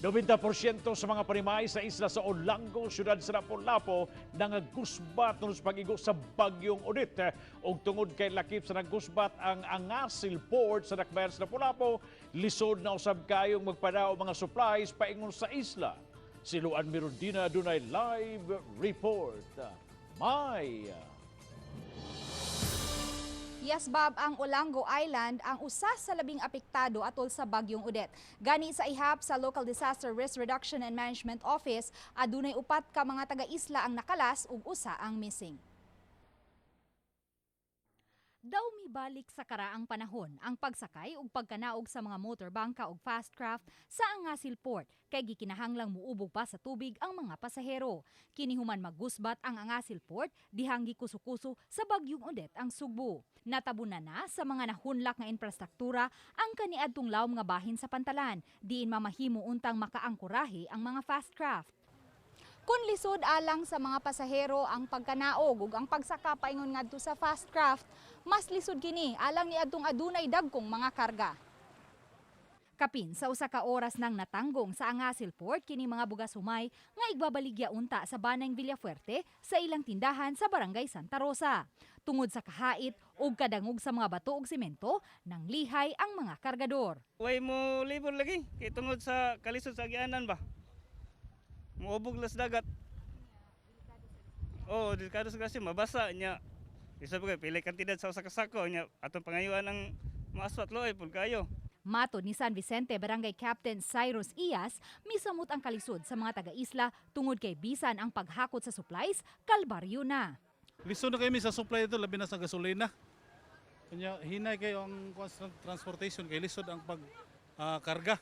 90% sa mga panimay sa isla sa Olango, siyudad sa Lapu-Lapu, nangagusbat sa pag-igo sa bagyong Odette. Og tungod kay lakip sa nagusbat ang Angasil Port sa Dakbayan sa Lapu-Lapu, lisod na usab kayong magpadao mga supplies paingon sa isla. Si Luan Mirundina dunay live report. May Yes, Bob, ang Olango Island ang usa sa labing apektado atol sa bagyong Odette. Gani sa ihap sa Local Disaster Risk Reduction and Management Office, adunay upat ka mga taga-isla ang nakalas ug usa ang missing. Daw mibalik sa karaang panahon ang pagsakay ug pagkanaog sa mga motorbangka ug fast craft sa Angasil Port kay gikinahanglang muubog pa sa tubig ang mga pasahero. Kini human maggusbat ang Angasil Port dihang gikuso-kuso sa bagyong Odette ang Sugbo. Natabunan na sa mga nahunlak nga infrastruktura ang kaniadtong lawom nga bahin sa pantalan, diin mamahimo untang makaangkurahe ang mga fast craft. Kung lisod alang sa mga pasahero ang pagkanaog ug ang pagsaka paingon ngadto sa fast craft, mas lisod kini alang ni adtong adunay dagkong mga karga. Kapin sa usa ka oras nang natanggong sa Angasil Port kini mga bugas humay nga igbabaligya unta sa Banayng Villafuerte sa ilang tindahan sa Barangay Santa Rosa. Tungod sa kahait ug kadangog sa mga bato ug semento, nang lihay ang mga kargador. Way mo libur lagi kay tungod sa kalisod sa agianan ba. Muubog las dagat. Oh, delikado sa kasi mabasa nya. Isa pa pili kantidad sa usa ka sako nya atong pangayuan ang maaswat loy pud kayo. Mato ni San Vicente Barangay Captain Cyrus Iyas, misamot ang kalisod sa mga taga-isla tungod kay bisan ang paghakot sa supplies, kalbaryo na. Lisod na kami sa supply ito, labi na sa gasolina. Kanya hinay kayo ang transportation kay lisod ang pagkarga.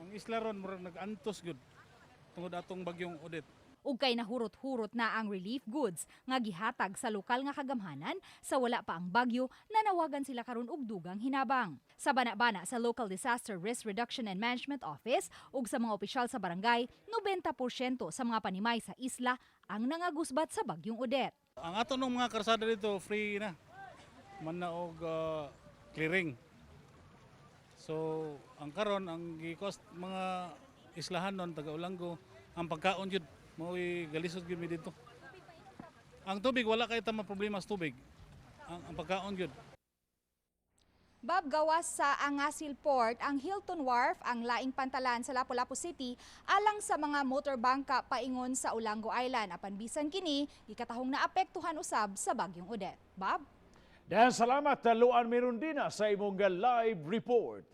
Ang isla ron murag nag-antos gud tungod atong bagyong Odette. Ug kay nahurot-hurot na ang relief goods nga gihatag sa lokal nga kagamhanan sa wala pa ang bagyo, nanawagan sila karon og dugang hinabang. Sa bana-bana sa Local Disaster Risk Reduction and Management Office ug sa mga opisyal sa barangay, 90% sa mga panimay sa isla ang nangagusbat sa bagyong Odette. Ang ato ng mga karsada dito free na. Man na og clearing. So, ang karon ang gi-cost mga islahan non taga Olango ang pagkaon jud mao'y galisod gyud mi dito. Ang tubig wala kay tama problema sa tubig. Ang pagkaon jud. Bob, gawas sa Angasil Port, ang Hilton Wharf, ang laing pantalan sa Lapu-Lapu City, alang sa mga motorbangka paingon sa Olango Island. Apan bisan kini, gikatahong naapektuhan usab sa bagyong Odette. Bob? dahil salamat Luan Mirundina sa imong live report.